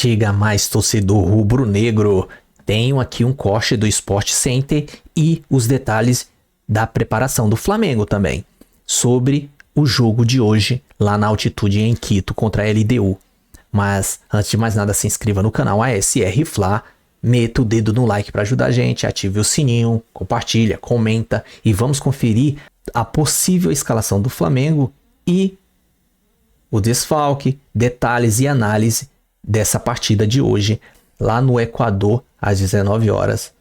Chega mais, torcedor rubro-negro. Tenho aqui um corte do Sport Center e os detalhes da preparação do Flamengo também, sobre o jogo de hoje lá na altitude em Quito contra a LDU. Mas antes de mais nada, se inscreva no canal ASR Fla, meta o dedo no like para ajudar a gente, ative o sininho, compartilha, comenta e vamos conferir a possível escalação do Flamengo e o desfalque, detalhes e análise dessa partida de hoje lá no Equador às 19 horas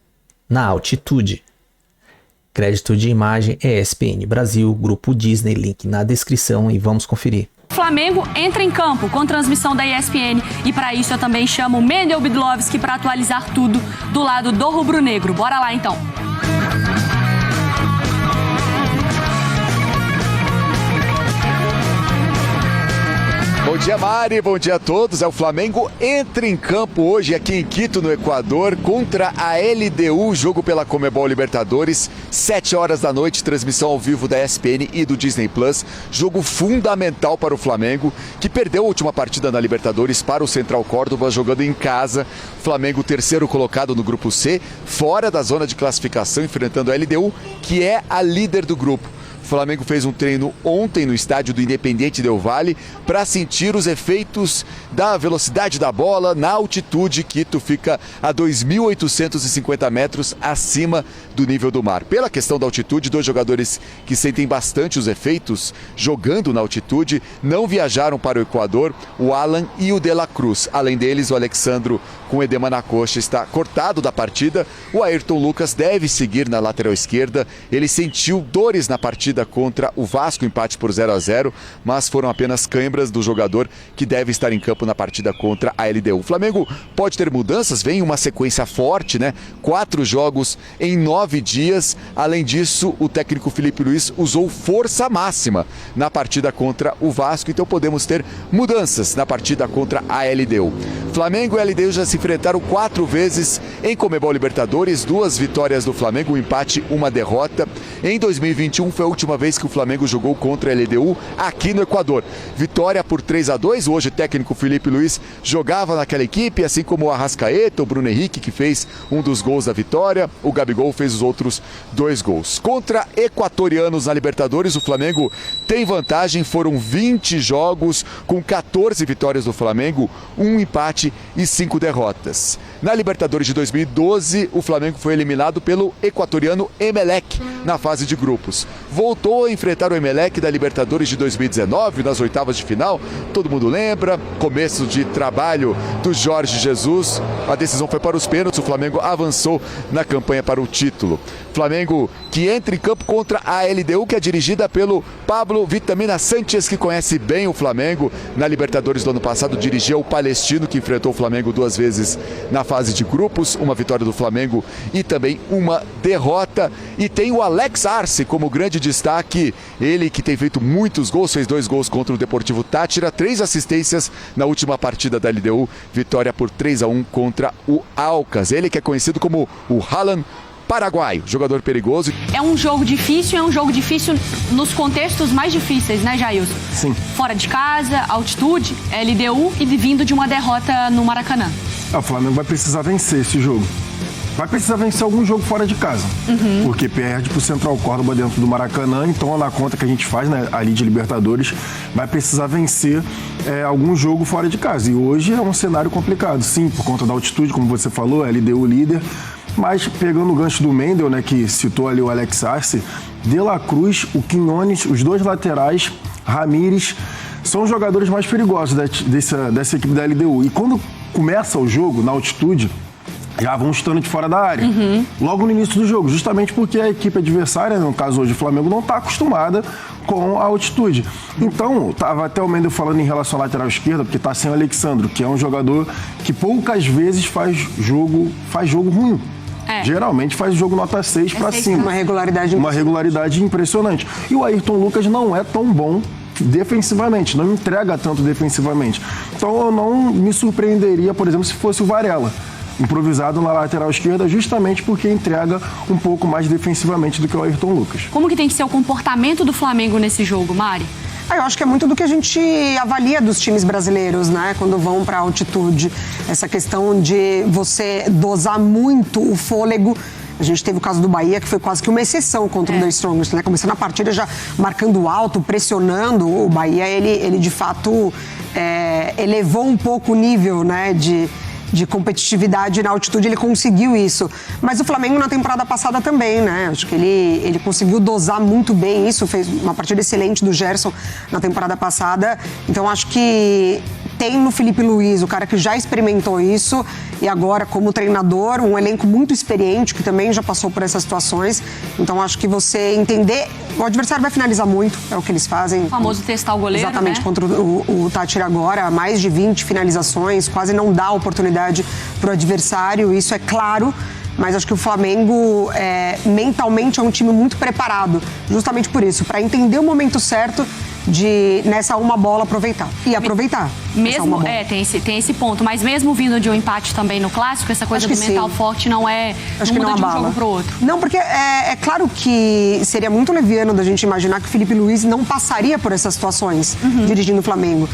na altitude. Crédito de imagem ESPN Brasil, Grupo Disney, link na descrição e vamos conferir. Flamengo entra em campo com transmissão da ESPN e para isso eu também chamo o Mendel Bidlovski para atualizar tudo do lado do rubro-negro. Bora lá então. Bom dia, Mari, bom dia a todos. O Flamengo entra em campo hoje aqui em Quito, no Equador, contra a LDU, jogo pela Conmebol Libertadores, 7 horas da noite, transmissão ao vivo da ESPN e do Disney Plus. Jogo fundamental para o Flamengo, que perdeu a última partida na Libertadores para o Central Córdoba, jogando em casa. Flamengo terceiro colocado no grupo C, fora da zona de classificação, enfrentando a LDU, que é a líder do grupo. O Flamengo fez um treino ontem no estádio do Independiente Del Valle para sentir os efeitos da velocidade da bola na altitude. Quito fica a 2.850 metros acima do nível do mar. Pela questão da altitude, dois jogadores que sentem bastante os efeitos jogando na altitude não viajaram para o Equador, o Alan e o De La Cruz. Além deles, o Alexandro, com edema na coxa, está cortado da partida. O Ayrton Lucas deve seguir na lateral esquerda. Ele sentiu dores na partida contra o Vasco, empate por 0-0, mas foram apenas cãibras do jogador que deve estar em campo na partida contra a LDU. O Flamengo pode ter mudanças, vem uma sequência forte, né? 4 jogos em 9 dias. Além disso, o técnico Felipe Luiz usou força máxima na partida contra o Vasco, então podemos ter mudanças na partida contra a LDU. Flamengo e a LDU já se enfrentaram 4 vezes em Conmebol Libertadores, 2 vitórias do Flamengo, um empate, uma derrota. Em 2021 foi a última vez que o Flamengo jogou contra a LDU aqui no Equador. Vitória por 3-2, hoje o técnico Felipe Luiz jogava naquela equipe, assim como o Arrascaeta, o Bruno Henrique, que fez um dos gols da vitória, o Gabigol fez os outros 2 gols. Contra equatorianos na Libertadores, o Flamengo tem vantagem, foram 20 jogos com 14 vitórias do Flamengo, 1 empate e 5 derrotas. Na Libertadores de 2012, o Flamengo foi eliminado pelo equatoriano Emelec na fase de grupos. Voltou a enfrentar o Emelec da Libertadores de 2019, nas oitavas de final. Todo mundo lembra, começo de trabalho do Jorge Jesus. A decisão foi para os pênaltis, o Flamengo avançou na campanha para o título. Flamengo que entra em campo contra a LDU, que é dirigida pelo Pablo Vitamina Sánchez, que conhece bem o Flamengo. Na Libertadores do ano passado, dirigia o Palestino, que enfrentou o Flamengo 2 vezes na fase de grupos, uma vitória do Flamengo e também uma derrota. E tem o Alex Arce como grande destaque, ele que tem feito muitos gols, fez 2 gols contra o Deportivo Táchira, 3 assistências na última partida da LDU, vitória por 3-1 contra o Aucas. Ele que é conhecido como o Haaland paraguaio, jogador perigoso. É um jogo difícil nos contextos mais difíceis, né, Jailson? Sim. Fora de casa, altitude, LDU e vindo de uma derrota no Maracanã. O Flamengo vai precisar vencer esse jogo. Vai precisar vencer algum jogo fora de casa. Porque perde pro Central Córdoba dentro do Maracanã, então na conta que a gente faz, né, ali de Libertadores, vai precisar vencer algum jogo fora de casa. E hoje é um cenário complicado, sim, por conta da altitude, como você falou, LDU líder. Mas pegando o gancho do Mendel, né, que citou ali o Alex Arce, De La Cruz, o Quinones, os 2 laterais, Ramires, são os jogadores mais perigosos dessa equipe da LDU. E quando começa o jogo, na altitude, já vão estando de fora da área. Logo no início do jogo, justamente porque a equipe adversária, no caso hoje o Flamengo, não está acostumada com a altitude. Então, estava até o Mendel falando em relação à lateral esquerda, porque está sem o Alexandro, que é um jogador que poucas vezes faz jogo ruim. Geralmente faz jogo nota 6 para cima. Uma regularidade impressionante. E o Ayrton Lucas não é tão bom defensivamente, não entrega tanto defensivamente. Então eu não me surpreenderia, por exemplo, se fosse o Varela improvisado na lateral esquerda, justamente porque entrega um pouco mais defensivamente do que o Ayrton Lucas. Como que tem que ser o comportamento do Flamengo nesse jogo, Mari? Eu acho que é muito do que a gente avalia dos times brasileiros, né? Quando vão para altitude. Essa questão de você dosar muito o fôlego. A gente teve o caso do Bahia, que foi quase que uma exceção contra o The Strongest, né? Começando a partida já marcando alto, pressionando. O Bahia, ele de fato elevou um pouco o nível, né, de competitividade na altitude, ele conseguiu isso. Mas o Flamengo na temporada passada também, né? Acho que ele conseguiu dosar muito bem isso, fez uma partida excelente do Gerson na temporada passada. Então acho que tem no Felipe Luiz, o cara que já experimentou isso, e agora como treinador, um elenco muito experiente, que também já passou por essas situações. Então acho que você entender, o adversário vai finalizar muito, é o que eles fazem. O famoso testar o goleiro, exatamente, né? contra o Táchira agora, mais de 20 finalizações, quase não dá oportunidade para o adversário, isso é claro. Mas acho que o Flamengo, mentalmente, é um time muito preparado, justamente por isso, para entender o momento certo de, nessa uma bola, aproveitar. E aproveitar. Mesmo, tem esse ponto, mas mesmo vindo de um empate também no Clássico, essa coisa do mental forte não muda de um jogo pro outro. Não, porque é claro que seria muito leviano da gente imaginar que o Felipe Luiz não passaria por essas situações dirigindo o Flamengo.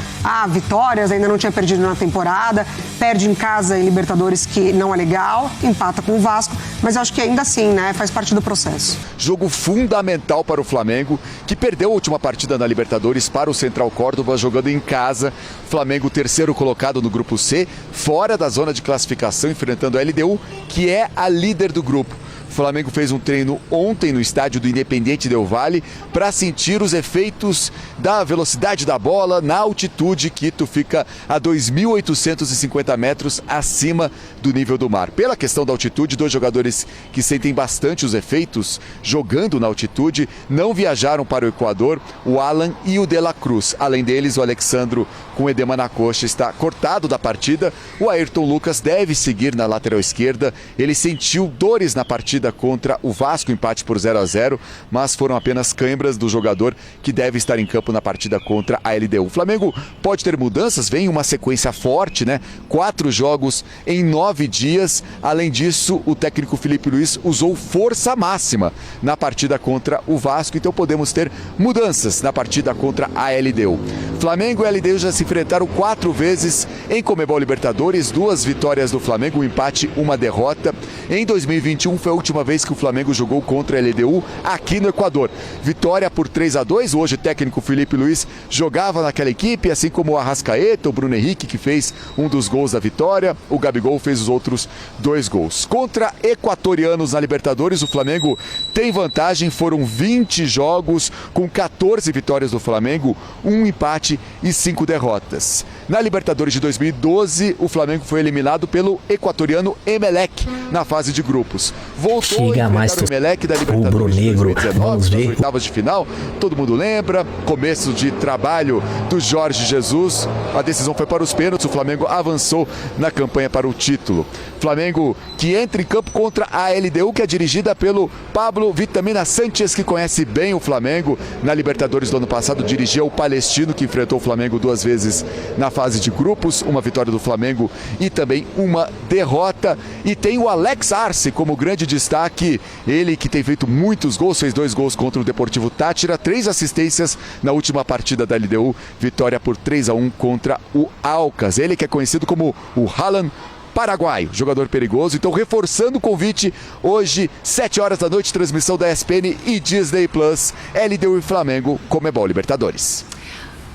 Vitórias, ainda não tinha perdido na temporada, perde em casa em Libertadores, que não é legal, empata com o Vasco, mas eu acho que ainda assim, né, faz parte do processo. Jogo fundamental para o Flamengo, que perdeu a última partida na Libertadores para o Central Córdoba, jogando em casa. Flamengo, terceiro colocado no grupo C, fora da zona de classificação, enfrentando a LDU, que é a líder do grupo. O Flamengo fez um treino ontem no estádio do Independiente Del Valle para sentir os efeitos da velocidade da bola na altitude. Quito fica a 2.850 metros acima do nível do mar. Pela questão da altitude, dois jogadores que sentem bastante os efeitos jogando na altitude não viajaram para o Equador, o Alan e o De La Cruz. Além deles, o Alexandro, com edema na coxa, está cortado da partida. O Ayrton Lucas deve seguir na lateral esquerda. Ele sentiu dores na partida contra o Vasco, empate por 0-0, mas foram apenas cãibras do jogador, que deve estar em campo na partida contra a LDU. O Flamengo pode ter mudanças, vem uma sequência forte, né? 4 jogos em 9 dias. Além disso, o técnico Felipe Luiz usou força máxima na partida contra o Vasco, então podemos ter mudanças na partida contra a LDU. Flamengo e a LDU já se enfrentaram 4 vezes em Conmebol Libertadores, 2 vitórias do Flamengo, um empate, uma derrota. Em 2021 foi a última vez que o Flamengo jogou contra a LDU aqui no Equador. Vitória por 3-2, hoje o técnico Felipe Luiz jogava naquela equipe, assim como o Arrascaeta, o Bruno Henrique, que fez um dos gols da vitória, o Gabigol fez os outros 2 gols. Contra equatorianos na Libertadores, o Flamengo tem vantagem, foram 20 jogos com 14 vitórias do Flamengo, 1 empate e 5 derrotas. Na Libertadores de 2012, o Flamengo foi eliminado pelo equatoriano Emelec na fase de grupos. Voltou Chega a mais o Emelec da Libertadores de 2019, nas oitavas de final. Todo mundo lembra, começo de trabalho do Jorge Jesus. A decisão foi para os pênaltis, o Flamengo avançou na campanha para o título. Flamengo que entra em campo contra a LDU, que é dirigida pelo Pablo Vitamina Sánchez, que conhece bem o Flamengo. Na Libertadores do ano passado dirigia o Palestino, que enfrentou o Flamengo 2 vezes na fase de grupos, uma vitória do Flamengo e também uma derrota. E tem o Alex Arce como grande destaque, ele que tem feito muitos gols, fez 2 gols contra o Deportivo Táchira, 3 assistências na última partida da LDU, vitória por 3-1 contra o Aucas. Ele que é conhecido como o Haaland paraguaio, jogador perigoso. Então, reforçando o convite, hoje, 7 horas da noite, transmissão da ESPN e Disney Plus, LDU e Flamengo, Conmebol Libertadores.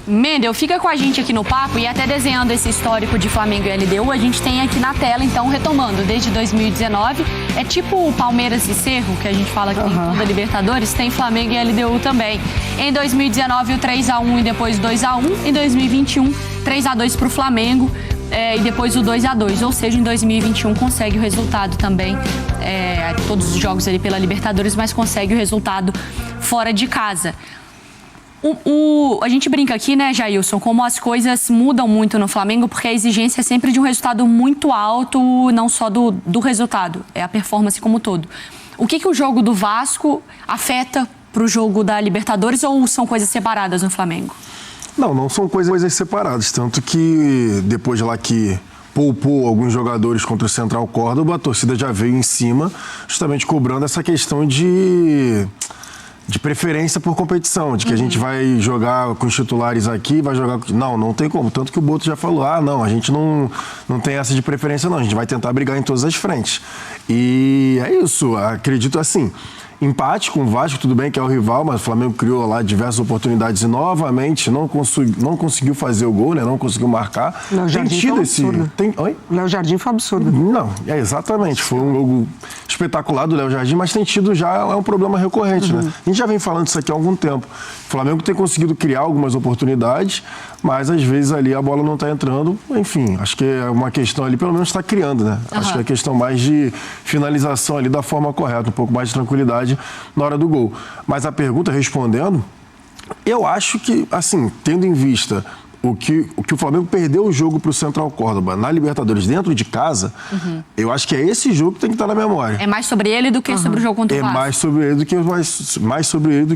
Mendel, fica com a gente aqui no papo e até desenhando esse histórico de Flamengo e LDU, a gente tem aqui na tela, então, retomando, desde 2019, é tipo o Palmeiras e Cerro, que a gente fala que tem toda a Libertadores, tem Flamengo e LDU também. Em 2019, o 3-1 e depois 2-1, em 2021, 3-2 para o Flamengo, e depois o 2-2, ou seja, em 2021 consegue o resultado também, todos os jogos ali pela Libertadores, mas consegue o resultado fora de casa. A gente brinca aqui, né, Jailson, como as coisas mudam muito no Flamengo, porque a exigência é sempre de um resultado muito alto, não só do resultado, é a performance como um todo. O que o jogo do Vasco afeta para o jogo da Libertadores, ou são coisas separadas no Flamengo? Não são coisas separadas, tanto que depois de lá que poupou alguns jogadores contra o Central Córdoba, a torcida já veio em cima, justamente cobrando essa questão de de preferência por competição, de que a gente vai jogar com os titulares aqui, vai jogar... Não tem como. Tanto que o Boto já falou, não, a gente não tem essa de preferência não, a gente vai tentar brigar em todas as frentes. E é isso, acredito assim... Empate com o Vasco, tudo bem que é o rival, mas o Flamengo criou lá diversas oportunidades e novamente não conseguiu fazer o gol, né? Não conseguiu marcar. Léo Jardim foi um absurdo. Oi? Léo Jardim foi um absurdo. Não, exatamente. Foi um jogo espetacular do Léo Jardim, mas tem tido já, é um problema recorrente, né? A gente já vem falando isso aqui há algum tempo. O Flamengo tem conseguido criar algumas oportunidades, mas às vezes ali a bola não está entrando. Enfim, acho que é uma questão ali, pelo menos está criando, né? Acho que é questão mais de finalização ali da forma correta, um pouco mais de tranquilidade na hora do gol. Mas a pergunta, respondendo, eu acho que, assim, tendo em vista o que o Flamengo perdeu o jogo para o Central Córdoba na Libertadores dentro de casa, eu acho que é esse jogo que tem que estar na memória. É mais sobre ele do que sobre o jogo contra o Vasco? É mais sobre ele do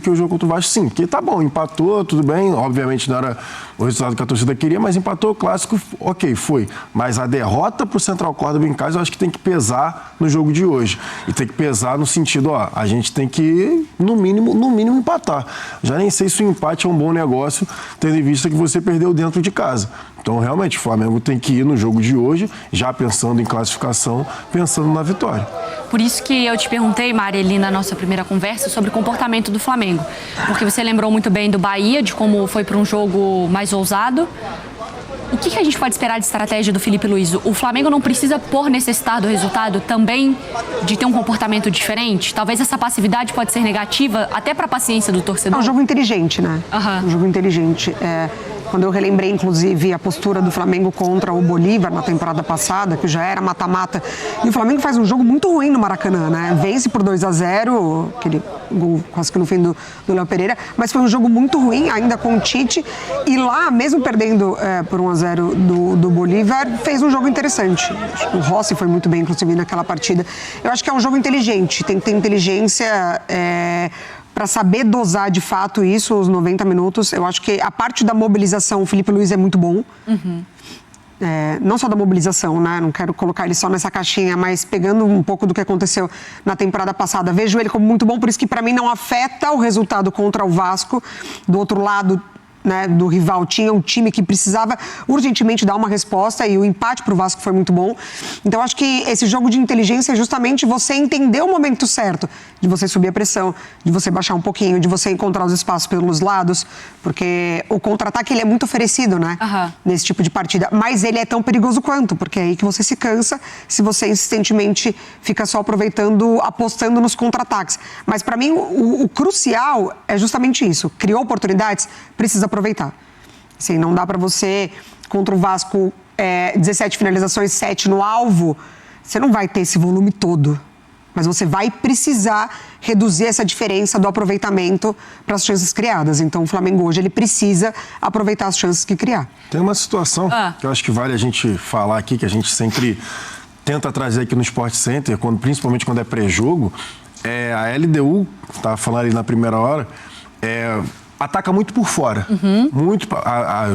que o jogo contra o Vasco, sim. Porque tá bom, empatou, tudo bem, obviamente não era o resultado que a torcida queria, mas empatou o clássico, ok, foi. Mas a derrota para o Central Córdoba em casa, eu acho que tem que pesar no jogo de hoje. E tem que pesar no sentido, a gente tem que, no mínimo empatar. Já nem sei se o empate é um bom negócio, tendo em vista que você perdeu dentro de casa. Então, realmente, o Flamengo tem que ir no jogo de hoje, já pensando em classificação, pensando na vitória. Por isso que eu te perguntei, Mari, ali na nossa primeira conversa, sobre o comportamento do Flamengo. Porque você lembrou muito bem do Bahia, de como foi para um jogo mais ousado. O que a gente pode esperar de estratégia do Felipe Luiz? O Flamengo não precisa, por necessitar do resultado, também de ter um comportamento diferente? Talvez essa passividade pode ser negativa até para a paciência do torcedor? É um jogo inteligente, né? Um jogo inteligente. Quando eu relembrei, inclusive, a postura do Flamengo contra o Bolívar na temporada passada, que já era mata-mata, e o Flamengo faz um jogo muito ruim no Maracanã, né? Vence por 2-0, aquele gol quase que no fim do Léo Pereira, mas foi um jogo muito ruim, ainda com o Tite, e lá, mesmo perdendo por 1-0 do Bolívar, fez um jogo interessante. Acho que o Rossi foi muito bem, inclusive, naquela partida. Eu acho que é um jogo inteligente, tem que ter inteligência... para saber dosar de fato isso, os 90 minutos. Eu acho que a parte da mobilização, o Felipe Luiz é muito bom. Não só da mobilização, né? Não quero colocar ele só nessa caixinha, mas pegando um pouco do que aconteceu na temporada passada, vejo ele como muito bom, por isso que para mim não afeta o resultado contra o Vasco. Do outro lado, né, do rival, tinha um time que precisava urgentemente dar uma resposta e o empate para o Vasco foi muito bom. Então, acho que esse jogo de inteligência é justamente você entender o momento certo de você subir a pressão, de você baixar um pouquinho, de você encontrar os espaços pelos lados, porque o contra-ataque ele é muito oferecido, né, nesse tipo de partida, mas ele é tão perigoso quanto, porque é aí que você se cansa se você insistentemente fica só apostando nos contra-ataques. Mas para mim o crucial é justamente isso, criou oportunidades, precisa aproveitar. Assim, não dá para você, contra o Vasco, 17 finalizações, 7 no alvo, você não vai ter esse volume todo. Mas você vai precisar reduzir essa diferença do aproveitamento para as chances criadas. Então, o Flamengo hoje ele precisa aproveitar as chances que criar. Tem uma situação que eu acho que vale a gente falar aqui, que a gente sempre tenta trazer aqui no Sport Center, principalmente quando é pré-jogo, a LDU, estava falando ali na primeira hora, ataca muito por fora.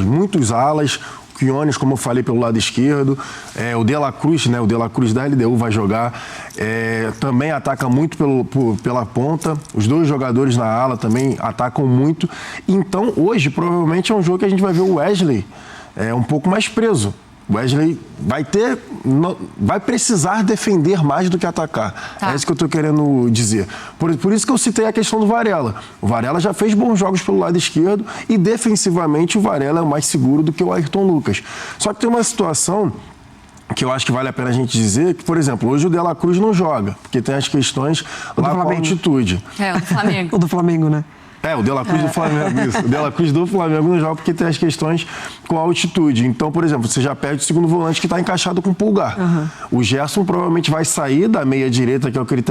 Muitos alas, Quiones, como eu falei, pelo lado esquerdo, o De La Cruz, né? O De La Cruz da LDU vai jogar, também ataca muito pela ponta, os dois jogadores na ala também atacam muito. Então, hoje, provavelmente é um jogo que a gente vai ver o Wesley um pouco mais preso. O Wesley vai precisar defender mais do que atacar. É isso que eu estou querendo dizer. Por isso que eu citei a questão do Varela. O Varela já fez bons jogos pelo lado esquerdo e defensivamente o Varela é mais seguro do que o Ayrton Lucas. Só que tem uma situação que eu acho que vale a pena a gente dizer, que, por exemplo, hoje o De La Cruz não joga, porque tem as questões lá com a altitude. O do Flamengo. O do Flamengo, né? O De La Cruz do Flamengo, isso. O De La Cruz do Flamengo não joga porque tem as questões com a altitude. Então, por exemplo, você já perde o segundo volante que está encaixado com o Pulgar. O Gerson provavelmente vai sair da meia direita, que é o que ele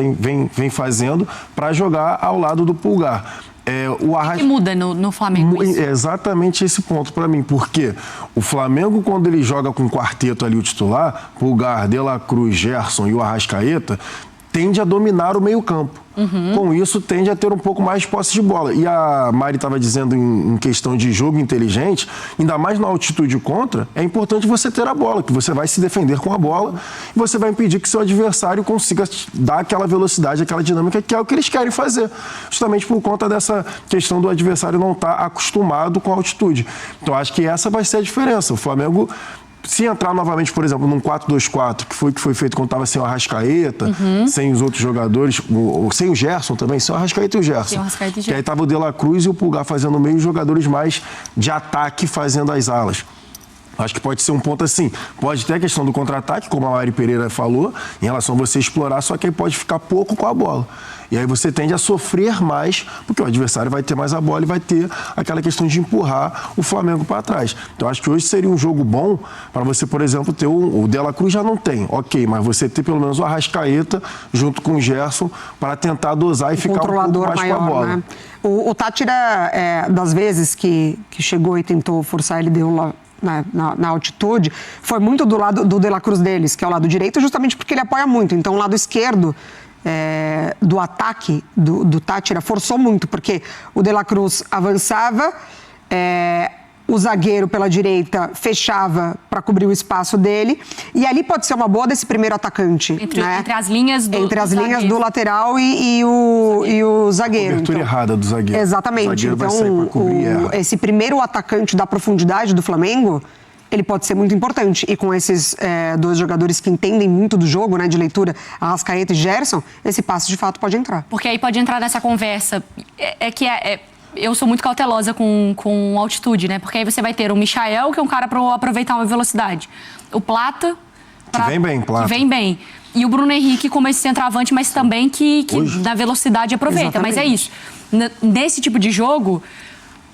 vem fazendo, para jogar ao lado do Pulgar. O que muda no Flamengo isso? É exatamente esse ponto para mim, porque o Flamengo, quando ele joga com o quarteto ali, o titular, Pulgar, De La Cruz, Gerson e o Arrascaeta, tende a dominar o meio-campo. Com isso, tende a ter um pouco mais de posse de bola. E a Mari estava dizendo em questão de jogo inteligente, ainda mais na altitude contra, é importante você ter a bola, que você vai se defender com a bola e você vai impedir que seu adversário consiga dar aquela velocidade, aquela dinâmica, que é o que eles querem fazer. Justamente por conta dessa questão do adversário não estar acostumado com a altitude. Então, acho que essa vai ser a diferença. O Flamengo, se entrar novamente, por exemplo, num 4-2-4, que foi feito quando estava sem o Arrascaeta, sem os outros jogadores, sem o Gerson também, sem o Arrascaeta e o Gerson. Que aí estava o De La Cruz e o Pulgar fazendo o meio, e os jogadores mais de ataque fazendo as alas. Acho que pode ser um ponto assim. Pode ter a questão do contra-ataque, como a Mari Pereira falou, em relação a você explorar, só que aí pode ficar pouco com a bola. E aí você tende a sofrer mais, porque o adversário vai ter mais a bola e vai ter aquela questão de empurrar o Flamengo para trás. Então acho que hoje seria um jogo bom para você, por exemplo, ter o De La Cruz já não tem, ok, mas você ter pelo menos o Arrascaeta junto com o Gerson para tentar dosar e ficar um pouco mais maior, com a bola. Né? O Tátira, das vezes que chegou e tentou forçar, ele deu lá na altitude, foi muito do lado do De La Cruz deles, que é o lado direito, justamente porque ele apoia muito. Então o lado esquerdo do ataque do Tátira forçou muito, porque o De La Cruz avançava, o zagueiro pela direita fechava para cobrir o espaço dele, e ali pode ser uma boa desse primeiro atacante. Entre as linhas do Entre as linhas do lateral e o zagueiro. Cobertura errada do zagueiro. Exatamente. O zagueiro vai sair pra cobrir esse primeiro atacante da profundidade do Flamengo, ele pode ser muito importante. E com esses dois jogadores que entendem muito do jogo, né, de leitura, Arrascaeta e Gerson, esse passe de fato pode entrar. Porque aí pode entrar nessa conversa. Eu sou muito cautelosa com altitude, né? Porque aí você vai ter o Michael, que é um cara para aproveitar uma velocidade. O Plata... Que vem bem, Plata. Que vem bem. E o Bruno Henrique como esse centroavante, mas também que na velocidade aproveita. Exatamente. Mas é isso. Nesse tipo de jogo,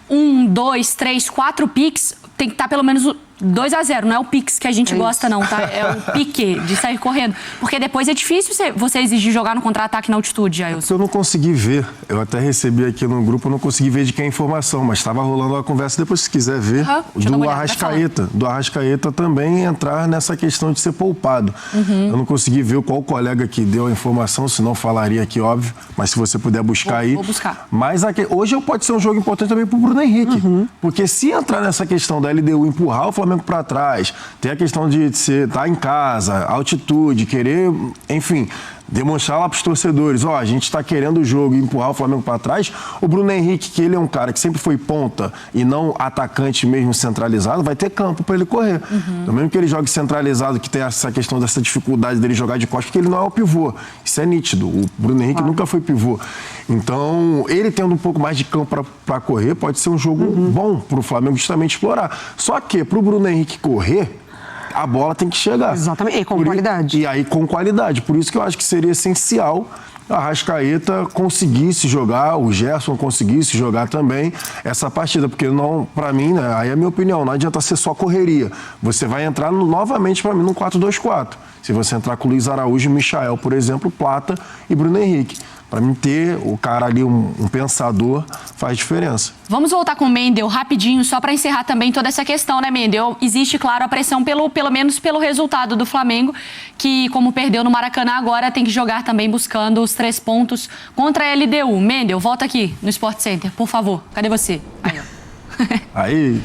1, 2, 3, 4 piques, tem que estar pelo menos 2-0, não é o Pix que a gente gosta não, tá? É o pique de sair correndo. Porque depois é difícil você exigir jogar no contra-ataque na altitude, Jailson. Eu não consegui ver, eu até recebi aqui no grupo, eu não consegui ver de quem é a informação, mas estava rolando uma conversa, depois se quiser ver, do Arrascaeta. Do Arrascaeta também entrar nessa questão de ser poupado. Eu não consegui ver qual colega que deu a informação, senão falaria aqui, óbvio, mas se você puder buscar aí. Vou buscar. Mas hoje pode ser um jogo importante também para o Bruno Henrique, porque se entrar nessa questão da LDU empurrar o Flamengo para trás, tem a questão de você estar em casa, altitude, querer, enfim, demonstrar lá para os torcedores, a gente está querendo o jogo e empurrar o Flamengo para trás. O Bruno Henrique, que ele é um cara que sempre foi ponta e não atacante mesmo centralizado, vai ter campo para ele correr. Então, mesmo que ele jogue centralizado, que tem essa questão dessa dificuldade dele jogar de costas, porque ele não é o pivô. Isso é nítido. O Bruno Henrique nunca foi pivô. Então, ele tendo um pouco mais de campo para correr, pode ser um jogo bom para o Flamengo justamente explorar. Só que, para o Bruno Henrique correr, a bola tem que chegar. Exatamente, e com qualidade. E aí com qualidade. Por isso que eu acho que seria essencial a Arrascaeta conseguisse jogar, o Gerson conseguisse jogar também essa partida. Porque não, para mim, né, aí é a minha opinião, não adianta ser só correria. Você vai entrar novamente, para mim, no 4-2-4. Se você entrar com o Luiz Araújo, Michael, por exemplo, Plata e Bruno Henrique. Para mim, ter o cara ali, um pensador, faz diferença. Vamos voltar com o Mendel rapidinho, só para encerrar também toda essa questão, né, Mendel? Existe, claro, a pressão pelo menos pelo resultado do Flamengo, que, como perdeu no Maracanã, agora tem que jogar também buscando os 3 pontos contra a LDU. Mendel, volta aqui no Sport Center, por favor. Cadê você? Aí, ó. Aí...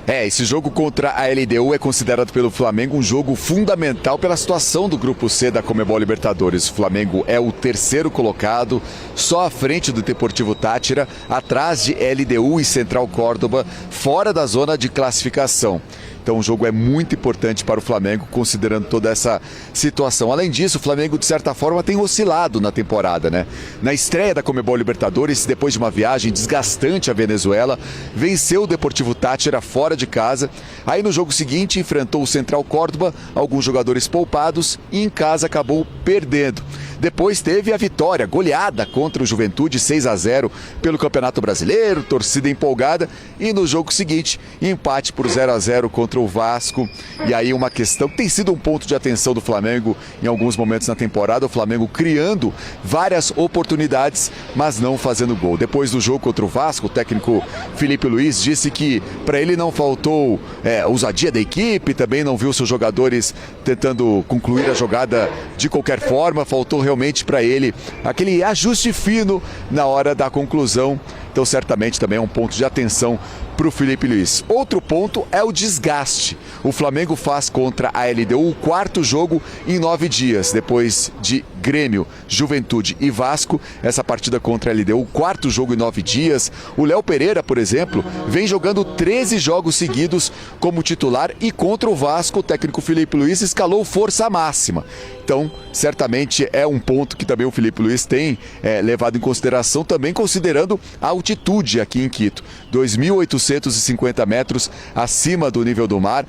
Esse jogo contra a LDU é considerado pelo Flamengo um jogo fundamental pela situação do Grupo C da Conmebol Libertadores. O Flamengo é o 3º colocado, só à frente do Deportivo Táchira, atrás de LDU e Central Córdoba, fora da zona de classificação. Então o jogo é muito importante para o Flamengo, considerando toda essa situação. Além disso, o Flamengo, de certa forma, tem oscilado na temporada, né? Na estreia da Conmebol Libertadores, depois de uma viagem desgastante à Venezuela, venceu o Deportivo Táchira fora de casa. Aí no jogo seguinte, enfrentou o Central Córdoba, alguns jogadores poupados, e em casa acabou perdendo. Depois teve a vitória, goleada contra o Juventude, 6-0 pelo Campeonato Brasileiro, torcida empolgada. E no jogo seguinte, empate por 0-0 contra contra o Vasco. E aí uma questão que tem sido um ponto de atenção do Flamengo em alguns momentos na temporada. O Flamengo criando várias oportunidades, mas não fazendo gol. Depois do jogo contra o Vasco, o técnico Felipe Luiz disse que para ele não faltou ousadia da equipe, também não viu seus jogadores tentando concluir a jogada de qualquer forma. Faltou realmente para ele aquele ajuste fino na hora da conclusão. Então certamente também é um ponto de atenção para o Felipe Luiz. Outro ponto é o desgaste. O Flamengo faz contra a LDU o 4º jogo em 9 dias, depois de Grêmio, Juventude e Vasco. Essa partida contra a LDU, o 4º jogo em 9 dias. O Léo Pereira, por exemplo, vem jogando 13 jogos seguidos como titular e contra o Vasco, o técnico Felipe Luiz escalou força máxima. Então, certamente é um ponto que também o Felipe Luiz tem levado em consideração, também considerando a altitude aqui em Quito. 2.850 metros acima do nível do mar.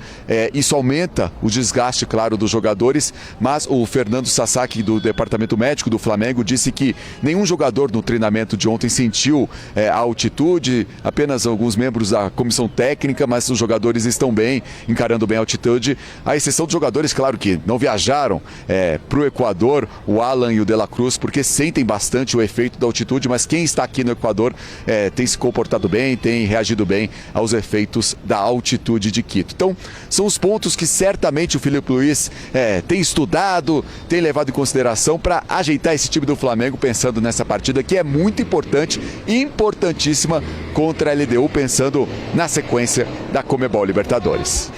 Isso aumenta o desgaste, claro, dos jogadores, mas o Fernando Sasaki, do Departamento Médico do Flamengo, disse que nenhum jogador no treinamento de ontem sentiu a altitude, apenas alguns membros da comissão técnica, mas os jogadores estão bem, encarando bem a altitude, à exceção dos jogadores, claro, que não viajaram para o Equador, o Alan e o De La Cruz, porque sentem bastante o efeito da altitude, mas quem está aqui no Equador tem se comportado bem, tem reagido bem aos efeitos da altitude de Quito. Então, são os pontos que certamente o Felipe Luiz tem estudado, tem levado em consideração para ajeitar esse time do Flamengo, pensando nessa partida que é muito importante, importantíssima contra a LDU, pensando na sequência da Conmebol Libertadores.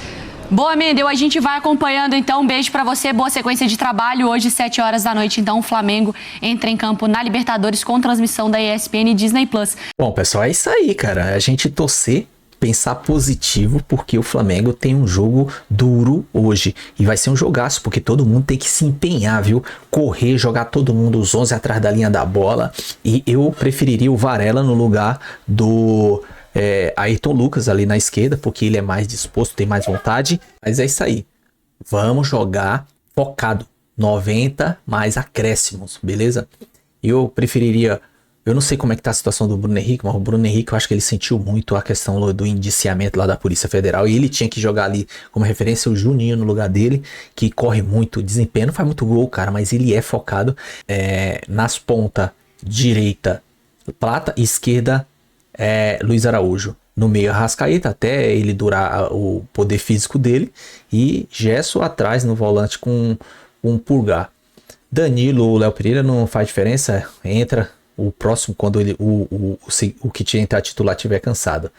Boa, Mendel, a gente vai acompanhando então, um beijo pra você, boa sequência de trabalho. Hoje, 7 horas da noite, então, o Flamengo entra em campo na Libertadores com transmissão da ESPN e Disney+. Bom, pessoal, é isso aí, cara. A gente torcer, pensar positivo, porque o Flamengo tem um jogo duro hoje. E vai ser um jogaço, porque todo mundo tem que se empenhar, viu? Correr, jogar todo mundo os 11 atrás da linha da bola. E eu preferiria o Varela no lugar do Ayrton Lucas ali na esquerda, porque ele é mais disposto, tem mais vontade. Mas é isso aí. Vamos jogar focado. 90 mais acréscimos, beleza? Eu preferiria... Eu não sei como é que tá a situação do Bruno Henrique, mas o Bruno Henrique, eu acho que ele sentiu muito a questão do indiciamento lá da Polícia Federal, e ele tinha que jogar ali como referência o Juninho no lugar dele, que corre muito, desempenho, não faz muito gol, cara, mas ele é focado nas pontas, direita, Plata, esquerda, Luiz Araújo. No meio, Arrascaeta, até ele durar o poder físico dele, e Gesso atrás no volante com um Pulgar. Danilo ou Léo Pereira não faz diferença, entra o próximo quando o que tinha entrar titular tiver cansado.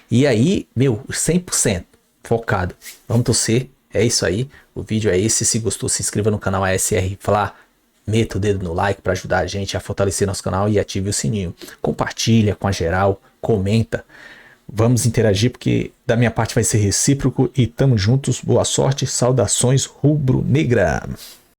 E aí, 100% focado. Vamos torcer. É isso aí. O vídeo é esse. Se gostou, se inscreva no canal ASR Fla. Meta o dedo no like para ajudar a gente a fortalecer nosso canal e ative o sininho. Compartilha com a geral. Comenta. Vamos interagir porque da minha parte vai ser recíproco. E tamo juntos. Boa sorte. Saudações rubro-negra.